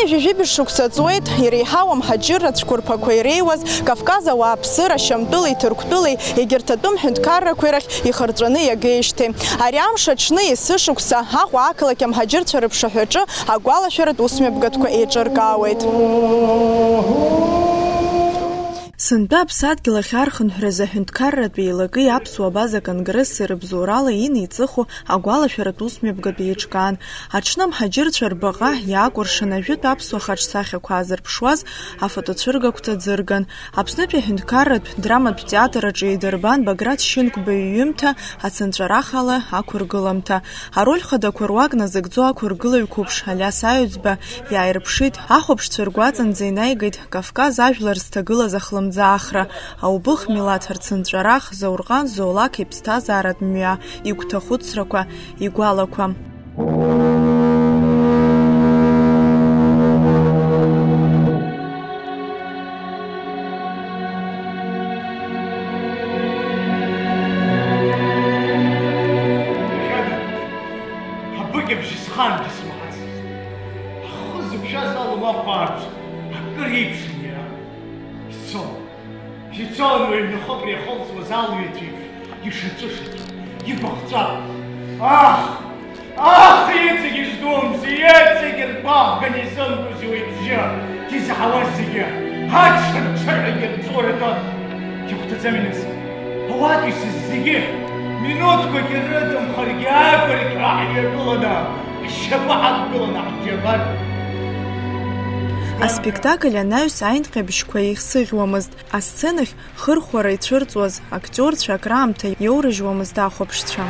Ижәижәибаҩ шықәса ҵуеит иреиҳау амҳаџьырра цәқәырԥақәа иреиуаз Кавказ ауааԥсыра, Шьамтәылеи, Ҭырқәтәылеи егьырҭ атәым ҳәынҭқаррақәа рахь ихырҵәаны иагеижьҭеи. Ари амш аҽны есышықәса Аҟәа ақалақь амҳаџьырцәа рыԥшаҳәаҿы агәалашәаратә усмҩаԥгатәқәа еиҿыркаауеит. Сынтәа Аԥсадгьыл ахь архынҳәразы аҳәынҭқарратә еилагеи Аԥсуа база конгресси рыбзоурала инеиҵыху агәалашәаратә усмҩаԥгатәы еиҿкаан. Аҽны амҳаџьырцәа рбаҟа иаакәыршан ажәытә аԥсуа хаҿсахьақәа аазырԥшуаз афотоцәыргақәҵа ӡырган. Аԥснытәи аҳәынҭқарратә драматә театраҿы идырбан Баграт Шьынқәба иҩымҭа ацынҵәарах ала ақәыргыламҭа. Ароль хадақәа руак назыгӡо ақәыргылаҩ қәыԥш Алиас Аҩӡба иааирԥшит. Ахәаԥшцәа ргәаҵанӡа инаигеит Кавказ ажәлар зҭагылаз ахлымӡаахра, аубых милаҭ рцынҵәарах, Заурҟан Зоулақ иԥсҭазааратә мҩа, игәҭахәыцрақәа, игәалақәа. Аспектакль анаҩс аинҟьабжьқәа еихсыӷьуамызт. Асценахь хырхәара ицәырҵуаз актиорцәа акраамҭа иоурыжьуамызт ахәаԥшцәа.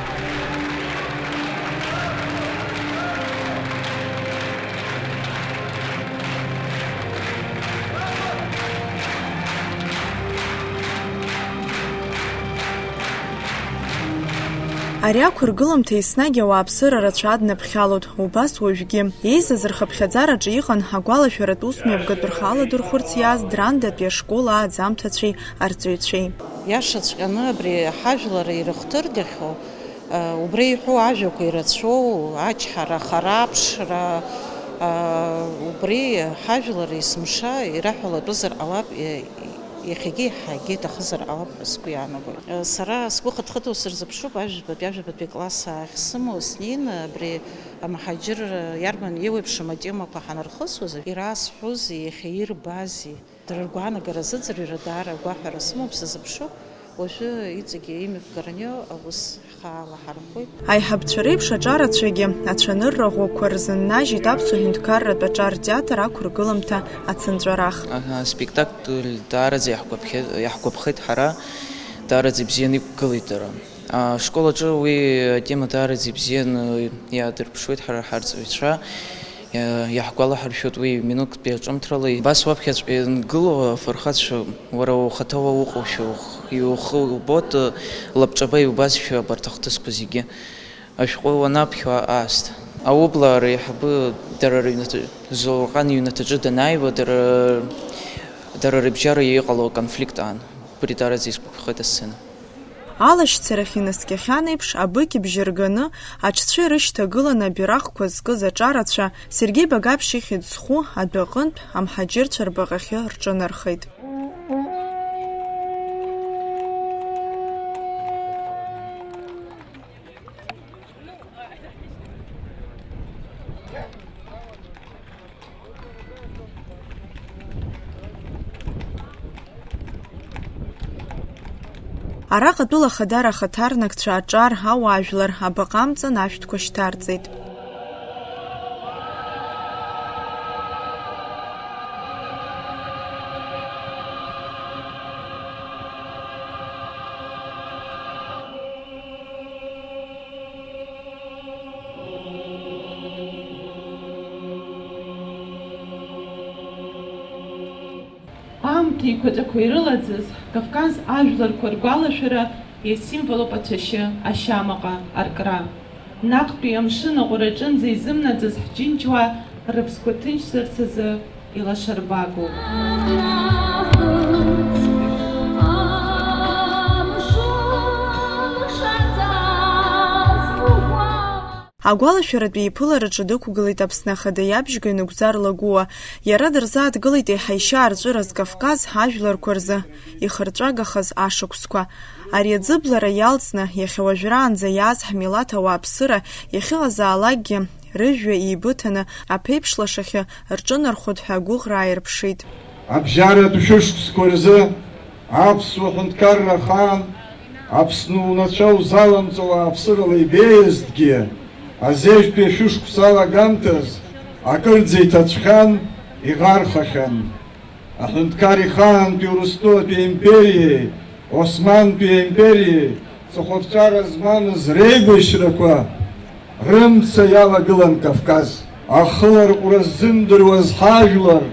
Ари ақәыргыламҭа еснагь ауааԥсыра рацәа аднаԥхьалоит, убас уажәгьы. Еизаз рхыԥхьаӡараҿы иҟан агәалашәаратә усмҩаԥгатәы рхаладырхәырц иааз Драндатәи ашкол ааӡамҭацәеи арҵаҩцәеи. Иашаҵәҟьаны абри ҳажәлар ирыхҭыргахьоу, убри иҳәоу ажәақәа ирацәоу, ачҳара, ахара-аԥшра, убри ҳажәлар есымша ираҳәалатәызар ҟалап, иахьагьы иаҳагьы иҭахызар ҟалап ҳәа сгәы иаанагоит. Сара сгәы хыҭ-хыҭуа сырзыԥшуп ажәабатәи класс ахьсымоу снеины абри амҳаџьыр иарбан еиуеиԥшым атемақәа ҳанархысуаз, ирасҳәози, иахьа ирбази, дара ргәаанагара зыӡырҩра даара агәаҳәара сымоуп сазыԥшуп. Уажәы иҵегьы имҩаԥгараны аус ҳхаала ҳархәоит. Аиҳабцәа реиԥш аҿарацәагьы ацәанырра ӷәақәа рзыннажьит Аԥсуа ҳәынҭқарратә аҿар-театр ақәыргыламҭа ацынҵәарах. Аспектакль даараӡа иаҳгәаԥхеит ҳара, даараӡа ибзианы иқәгылеит дара. Ашколаҿы уи атема даараӡа ибзианы иаадырԥшуеит ҳара ҳарҵаҩцәа. Иаҳгәалаҳаршәоит уи минуҭтәи аҿымҭрала. Абас уаԥхьаҵәҟьа иангыло афырхацәа, уара ухаҭа уҟоушәа, иухы убот, лабҿаба иубазшәа абарҭ ахҭысқәа зегьы. Ашәҟәы уанаԥхьо аасҭа. Аублаа реиҳабы дара Заурҟан иҩнаҭаҿы данааиуа, дара рыбжьара иҟало конфликт аан. Убри даараӡа исгәаԥхеит асцена. Алашьцарахь инаскьахьан еиԥш абыкьбжьы рганы аҽцәа ирышьҭагыланы абираҟқәа зкыз аҿарацәа Сергеи Багаԥшь ихьӡ зху адәаҟынтә амҳаџьырцәа рбаҟахьы рҿынархеит. Араҟа тәыла хадара ахаҭарнакцәа аҿар, ауаажәлар абаҟамҵан ашәҭқәа шьҭарҵеит. Аамҭа еиқәаҵәақәа ирылаӡыз Кавказ ажәларқәа ргәалашәара иасимволуп ацәашьы, ашьамаҟа, аркра. Наҟтәи амшын аҟәараҿынӡа изымнаӡаз ҳџьынџьуаа рыԥсқәа ҭынчзарц азы илашарбагоуп. Агәалашәаратәи иԥылараҿы дықәгылеит Аԥсны Ахада иабжьга Нугзар Лагәуа. Иара дырзааҭгылеит еиҳа арҵәыраз Кавказ ҳажәларқәа рзы ихырҵәагахаз ашықәсқәа. Ари аӡыблара иалҵны иахьа уажәраанӡа иааз ҳмилаҭ ауааԥсыра иахьыҟазаалакгьы рыжәҩа еибыҭаны аԥеиԥш лашахьы рҿынархоит ҳәа агәыӷра ааирԥшит. Абжьаратә шәышықәсқәа рзы аԥсуа ҳәынҭқарра ахаан Аԥсны унацәа узаламҵо ауааԥсырала ибеиазҭгьы азежәтәи ашәышықәса алагамҭаз акырӡа иҭацәхьан, иӷархахьан. Аҳәынҭқар ихаантәи Урыстәылатәи империеи, Османтәи империеи ҵыхәаԥҵәара змамыз реибашьрақәа рымца иалагылан Кавказ. Ахыларҟәра ззымдыруаз ҳажәлар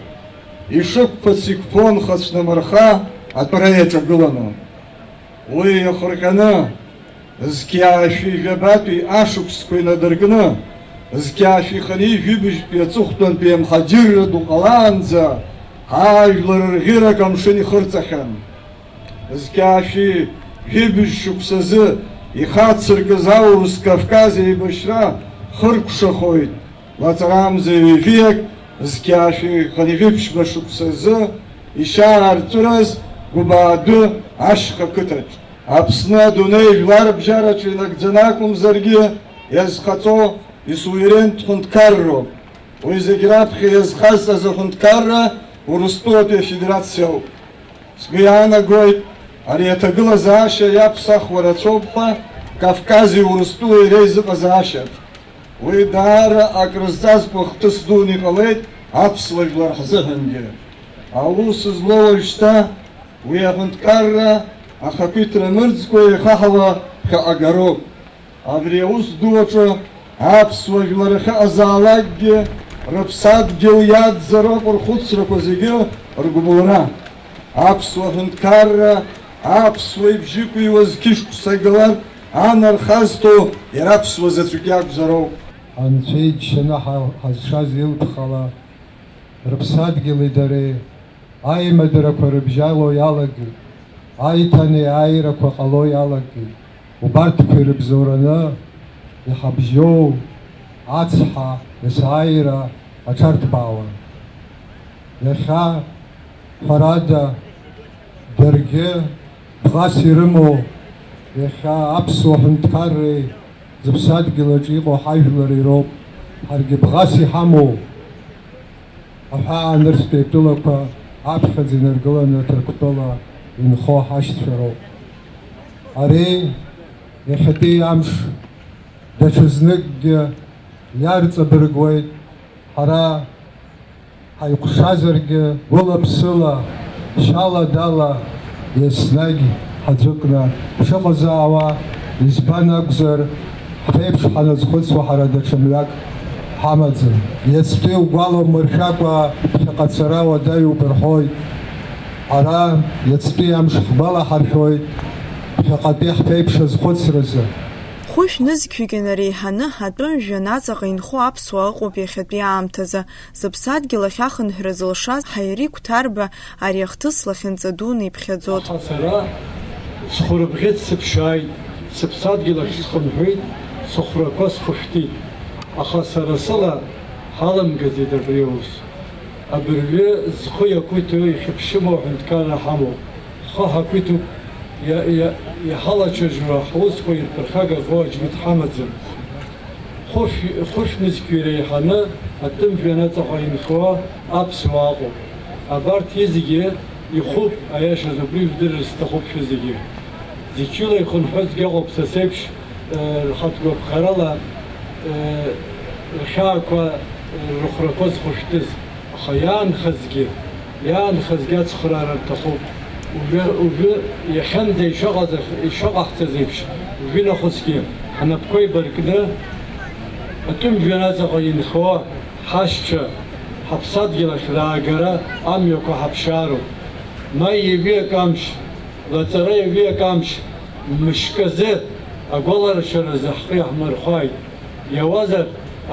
ишықәԥац иқәԥон хацәнамырха атәара иаҿагыланы. Уи иахырҟьаны зқьаашәи жәабатәи ашықәсқәа инадыркны, зқьаашәи хани жәибжьтәи аҵыхәтәантәи амҳаџьырра ду ҟалаанӡа ҳажәлар рӷьырак амшын ихырҵахьан. Зқьаашәи жәибжь шықәсазы ихацыркыз аурыс Кавказ еибашьра хыркәшахоит. Лаҵарамза ҩажәиак зқьаашәи хани жәиԥшьба шықәсазы ишаарҵәыраз Гәыбаадәы ашьха қыҭаҿ. Аԥсны адунеи жәларбжьараҿы инагӡаны акәымзаргьы иазхаҵо исуверентә ҳәынҭқарроуп. Уи зегь раԥхьа иазхазҵаз аҳәынҭқарра Урыстәылатәи афедерациауп. Сгәы иаанагоит, ари аҭагылазаашьа иаԥсахуа рацәоуп ҳәа Кавкази Урыстәылеи реизыҟазаашьаҿ. Уи даара акрызҵазкуа хҭыс дуны иҟалеит аԥсуа жәлар ҳзыҳәангьы. Аус злоу уажәшьҭа уи аҳәынҭқарра ахақәиҭра мырӡкәа иахаҳауа ԥхьаҟагароуп. Абри аус ду аҿы аԥсуа жәлар ахьыҟазаалакгьы рыԥсадгьыл иадзароуп рхәыцрақәа зегьы ргәыбылра. Аԥсуа аҳәынҭқарра аԥсуа ибжьықәиуаз қьышықәса игылартә анархазҭо иара аԥсуа заҵәык иакәзароуп. Анцәа иџьшьаны ҳазшаз илԥхала рыԥсадгьыли дареи аимадарақәа рыбжьало иалагеит, аиҭани ааирақәа ҟало иалагеит. Убарҭқәа ирыбзоураны иҳабжьоу ацҳа, есааира аҽарҭбаауан. Иахьа ҳәарада даргьы бӷас ирымоу иахьа аԥсуа ҳәынҭқарреи зыԥсадгьылаҿ иҟоу ҳажәлари роуп. Ҳаргьы бӷас иҳамоу аҳәаанырцәтәи атәылақәа аԥхьаӡа инаргыланы Ҭырқәтәыла инхо ҳашьцәа роуп. Ари иахьатәи амш даҽазныкгьы иарҵабыргуеит. Ҳара ҳаиҟәшазаргьы гәыла-ԥсыла, шьала-дала еснагь ҳаӡәыкны ҳшыҟазаауа, избан акәзар ҳԥеиԥш ҳаназхәыцуа ҳара даҽа мҩак ҳамаӡам. Иацтәи угәаламыршәакәа ԥхьаҟацара уадаҩуп рҳәоит. Ҳара иацтәи амш ҳгәалаҳаршәоит ԥхьаҟатәи ҳԥеиԥш азхәыцразы. Хәышә нызқьҩгьы нареиҳаны атәым жәҩан аҵаҟа инхо аԥсуа ыҟоуп иахьатәи аамҭазы. Зыԥсадгьыл ахь ахынҳәра зылшаз Ҳаири Қәҭарба ари ахҭыс лахьынҵа дуны иԥхьаӡот. Сара схәырбӷьыц сыԥшааит, сыԥсадгьыл ахь схынҳәит, сыхәрақәа схәышәтәит. Аха сара сыла ҳаламгаӡеит абри аус. Абыржәы зхы иақәиҭу ихьыԥшыму аҳәынҭқарра ҳамоуп. Ҳхы ҳақәиҭуп иҳалацәажәуа ҳусқәа ирԥырхагахо аџьмыҭ ҳамаӡам. Хәышә нызқьҩ иреиҳаны атәым жәҩан аҵаҟа инхо аԥсуаа ыҟоуп. Абарҭ зегьы ихәуп аиашаз, убри жәдырыр сҭахуп шәзегьы. Зықьҩыла ихынҳәызгьы ыҟоуп са сеиԥш рхатә гәаԥхарала рхьаақәа рыхәрақәа зхәышәтәыз. Аха иаанхазгьы ацхыраара рҭахуп. Уажәы иахьанӡа ишаҟаҳҵаз еиԥш, уажәынахысгьы ҳнапқәа еибаркны атәым жәҩан аҵаҟа инхо ҳашьцәа ҳаԥсадгьыл ахь раагара амҩақәа ҳаԥшаароуп. Маи иаҩык амш, лаҵара иаҩык амш, мышказы агәаларшәаразы ҳхы иаҳмырхәааит. Иауазар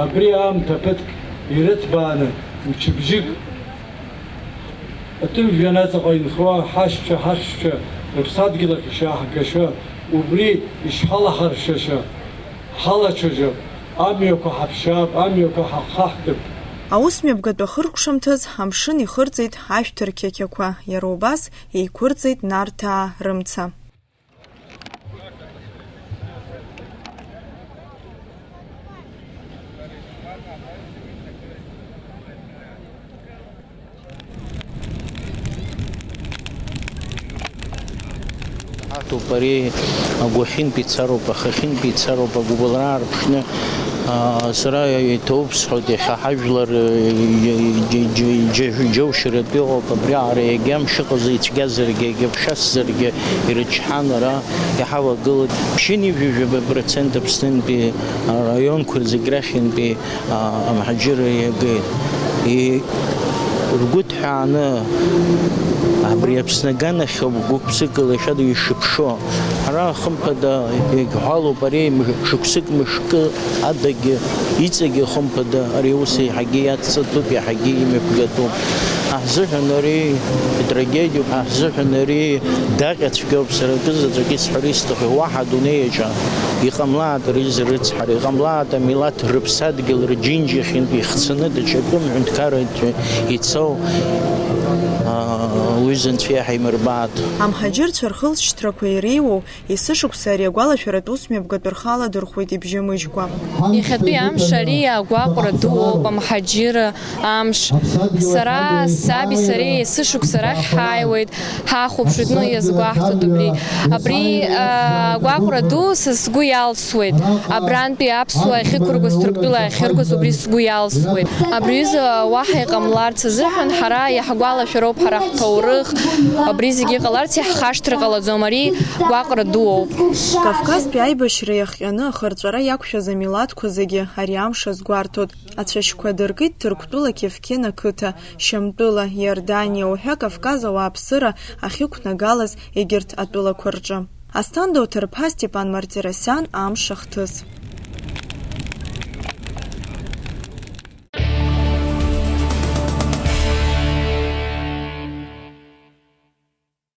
абри аамҭа ԥыҭк ирыҭбааны мчыбжьык атәым жәҩан аҵаҟа инхо ҳашьцәа рыԥсадгьыл ахь ишааҳгашәа, убри ишҳалаҳаршәаша, ҳалацәажәап, амҩақәа ҳаԥшьаап, амҩақәа ҳахаҳтып. Аусмҩаԥгатәы ахыркәшамҭаз амшын ихырҵеит ашәҭ рқьақьақәа, иара убас еиқәырҵеит Нарҭаа рымца. Пари агәахьын ицароуп, ахахьынтәи ицароуп, агәыбылра рԥшны сара иҭоуԥсҳәоит иахьа ҳажәлар џьоушьаратәы иҟоуп, абри аара егьам шыҟаз ицәгьазаргьы, егьаԥшьасзаргьы ирычҳан ара иҳавагылоит. Ԥшьынижәижәаба% Аԥснынтәи араионқәа зегь рахьынтәи амҳаџьыр иагеит. Ргәы ҭҳәааны абри Аԥсны аганахьоуп гәык-ԥсыкала ишәада ишыԥшо. Ҳара хымԥада иагьҳәалоуп ари шықәсык мышкы адагьы иҵегьы хымԥада ари аус иаҳагьы иацҵатәуп, иаҳагьы имҩаԥгатәуп. Ҳзыҳәан ари трагедиоуп, ҳзыҳәан ари даҟьацәгьоуп. Сара акызаҵәык исҳәара исҭаху уаҳа адунеиаҿы иҟамлааит ари зрыцҳара, иҟамлааит амилаҭ рыԥсадгьыл рџьынџьахьынтә ихцаны даҽакы ҳәынҭқарраҿы ицоу уҩызанцәа ҳаимырбааит. Амҳаџьырцәа рхылҵшьҭрақәа иреиуоу есышықәса ари агәалашәаратә усмҩаԥгатәы рхаладырхәуеит ибжьамыжькәа. Иахьатәи амш ари агәаҟра дууп, амҳаџьыр амш. Сара саби сареи есышықәса рахь ҳааиуеит, ҳахәаԥшуеит, иазгәаҳҭоит абри агәаҟра ду сгәы иалсуеит. Абрантәи аԥсуаа иахьықәыргоз, Ҭырқәтәыла иахьыргоз убри сгәы иалсуеит. Абри уаҳа иҟамларц азыҳәан ҳара иаҳгәалашәароуп ҳара ҳҭоурых, абри зегьы иҟаларц иаҳхашҭра ҟалаӡом, ари гәаҟра дуоуп. Кавказтәи аибашьра иахҟьаны ахырҵәара иақәшәаз амилаҭқәа зегьы ари амш азгәарҭоит. Ацәашьқәа дыркит Ҭырқәтәыла Кевкен ақыҭа, Шьамтәыла, Иорданиа уҳәа Кавказ ауааԥсыра ахьықәнагалаз егьырҭ атәылақәа рҿы. Асҭанда Оҭарԥа, Степан Мартиросиан, амш ахҭыс.